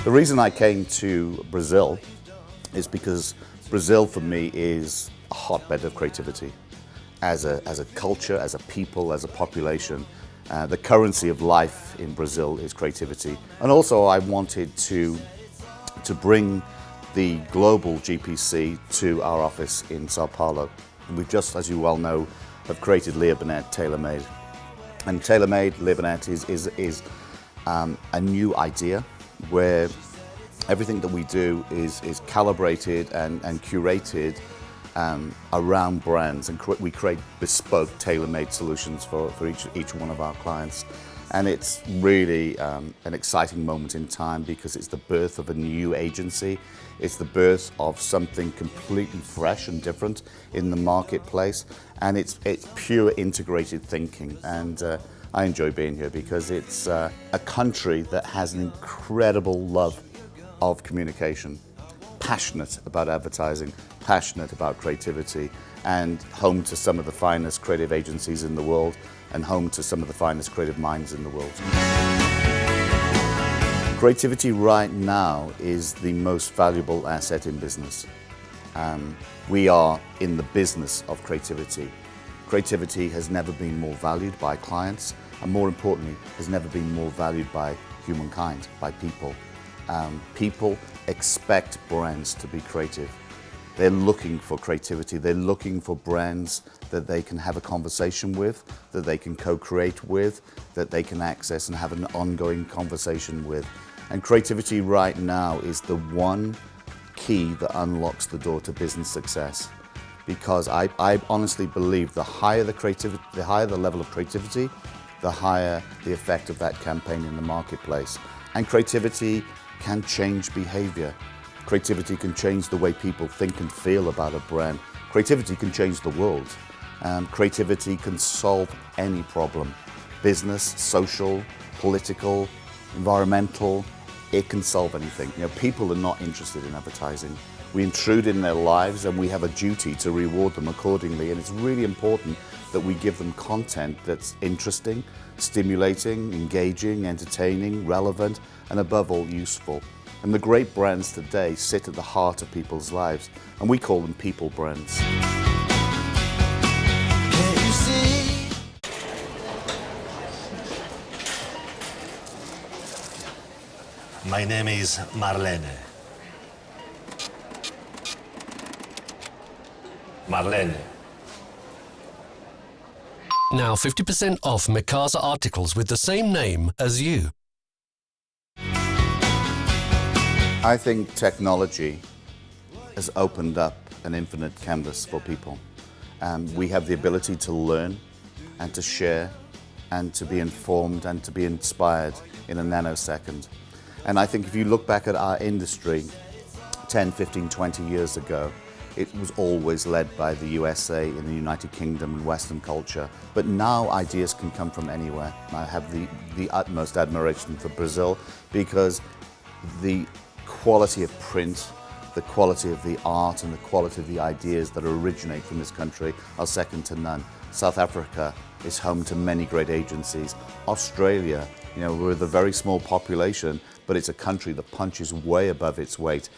The reason I came to Brazil is because Brazil for me is a hotbed of creativity. As a culture, as a people, as a population, the currency of life in Brazil is creativity. And also I wanted to bring the global GPC to our office in Sao Paulo. And we've just, as you well know, have created Leo Burnett TaylorMade. And TaylorMade, Leo Burnett is a new idea where everything that we do is calibrated and curated around brands, and we create bespoke, tailor-made solutions for each one of our clients. And it's really an exciting moment in time because it's the birth of a new agency. It's the birth of something completely fresh and different in the marketplace, and it's pure integrated thinking. And I enjoy being here because it's a country that has an incredible love of communication, passionate about advertising, passionate about creativity, and home to some of the finest creative agencies in the world, and home to some of the finest creative minds in the world. Creativity right now is the most valuable asset in business. We are in the business of creativity. Creativity has never been more valued by clients, and more importantly, has never been more valued by humankind, by people. People expect brands to be creative. They're looking for creativity. They're looking for brands that they can have a conversation with, that they can co-create with, that they can access and have an ongoing conversation with. And creativity right now is the one key that unlocks the door to business success. Because I honestly believe the higher the creativity, the higher the level of creativity, the higher the effect of that campaign in the marketplace. And creativity can change behavior. Creativity can change the way people think and feel about a brand. Creativity can change the world. Creativity can solve any problem. Business, social, political, environmental, it can solve anything. You know, people are not interested in advertising. We intrude in their lives and we have a duty to reward them accordingly, and it's really important that we give them content that's interesting, stimulating, engaging, entertaining, relevant, and above all, useful. And the great brands today sit at the heart of people's lives, and we call them people brands. Can you see? My name is Marlene. Marlene. Now 50% off Mikasa articles with the same name as you. I think technology has opened up an infinite canvas for people. We have the ability to learn and to share and to be informed and to be inspired in a nanosecond. And I think if you look back at our industry 10, 15, 20 years ago, it was always led by the USA in the United Kingdom and Western culture. But now ideas can come from anywhere. I have the utmost admiration for Brazil because the quality of print, the quality of the art and the quality of the ideas that originate from this country are second to none. South Africa is home to many great agencies. Australia, you know, we're a very small population, but it's a country that punches way above its weight.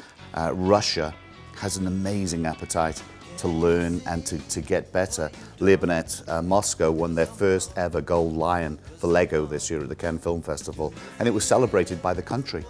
Russia has an amazing appetite to learn and to get better. Leo Burnett, Moscow won their first ever Gold Lion for Lego this year at the Cannes Film Festival, and it was celebrated by the country.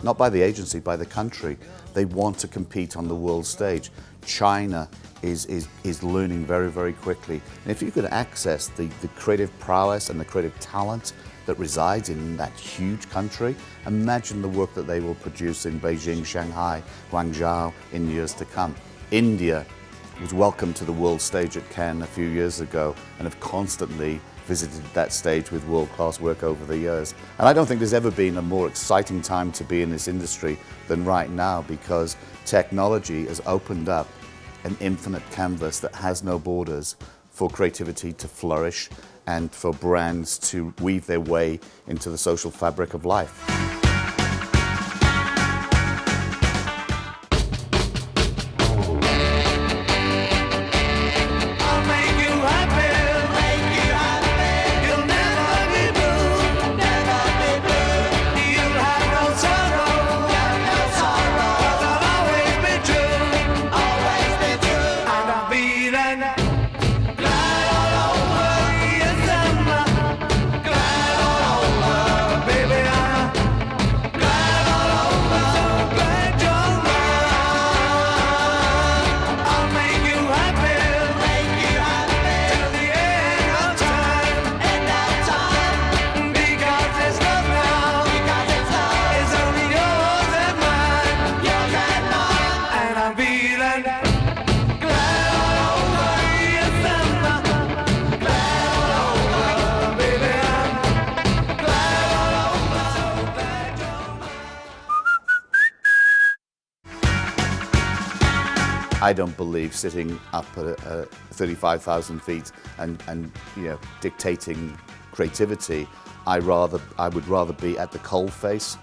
Not by the agency, by the country. They want to compete on the world stage. China is learning very, very quickly. And if you could access the creative prowess and the creative talent that resides in that huge country, imagine the work that they will produce in Beijing, Shanghai, Guangzhou in years to come. India was welcomed to the world stage at Cannes a few years ago and have constantly visited that stage with world-class work over the years. And I don't think there's ever been a more exciting time to be in this industry than right now, because technology has opened up an infinite canvas that has no borders for creativity to flourish and for brands to weave their way into the social fabric of life. I don't believe sitting up at 35,000 feet and dictating creativity. I would rather be at the coalface,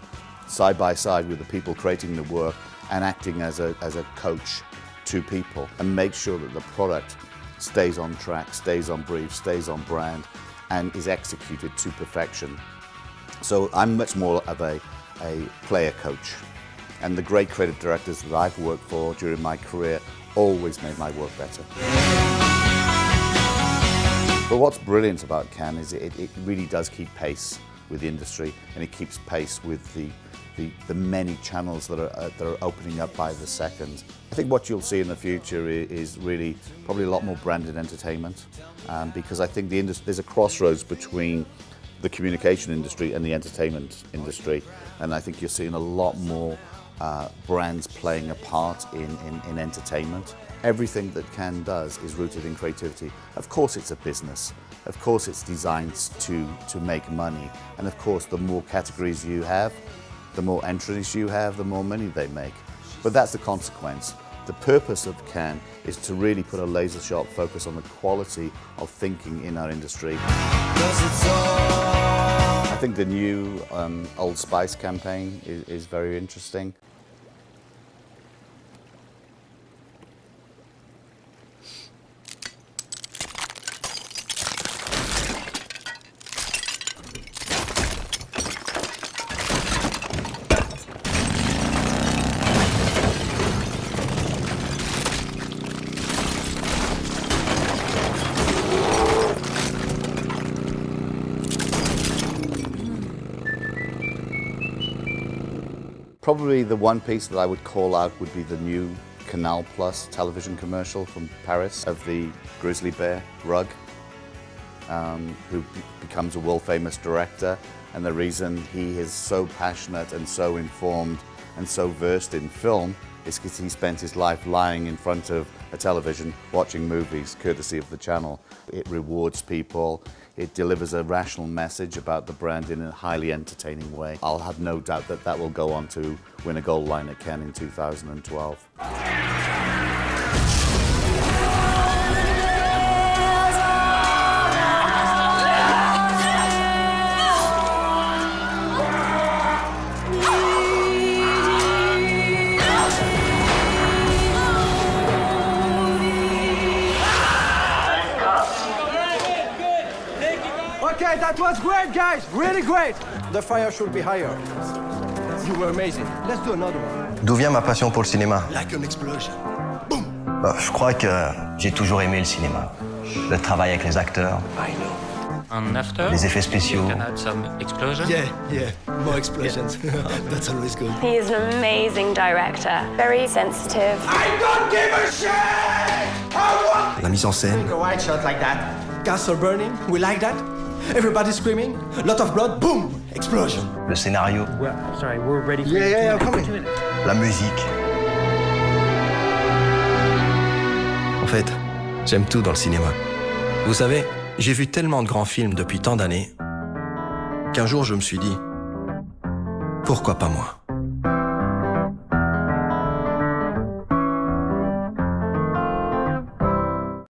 side by side with the people creating the work and acting as a coach to people and make sure that the product stays on track, stays on brief, stays on brand and is executed to perfection. So I'm much more of a player coach. And the great creative directors that I've worked for during my career always made my work better. But what's brilliant about Cannes is it really does keep pace with the industry, and it keeps pace with the many channels that are opening up by the second. I think what you'll see in the future is really probably a lot more branded entertainment, because I think there's a crossroads between the communication industry and the entertainment industry, and I think you're seeing a lot more brands playing a part in entertainment. Everything that Cannes does is rooted in creativity. Of course it's a business. Of course it's designed to make money. And of course the more categories you have, the more entries you have, the more money they make. But that's the consequence. The purpose of Cannes is to really put a laser-sharp focus on the quality of thinking in our industry. I think the new Old Spice campaign is very interesting. Probably the one piece that I would call out would be the new Canal Plus television commercial from Paris of the grizzly bear, Rug, who becomes a world-famous director. And the reason he is so passionate and so informed and so versed in film is because he spent his life lying in front of a television watching movies, courtesy of the channel. It rewards people. It delivers a rational message about the brand in a highly entertaining way. I'll have no doubt that that will go on to win a gold line at Cannes in 2012. Okay, that was great, guys. Really great. The fire should be higher. You were amazing. Let's do another one. D'où vient ma passion pour le cinéma? Like an explosion. Boom! Je crois que j'ai toujours aimé le cinéma. Le travail avec les acteurs, And after, les effets spéciaux. you can add some explosion. Yeah, more explosions. That's always good. He is an amazing director, very sensitive. I don't give a shit! La mise en scène, A white shot like that. Castle burning, we like that. Everybody screaming, lot of blood, boom! Explosion. le scénario, Sorry, we're ready for Yeah, I'm coming. la musique. En fait, j'aime tout dans le cinéma. Vous savez, j'ai vu tellement de grands films depuis tant d'années qu'un jour je me suis dit, pourquoi pas moi ?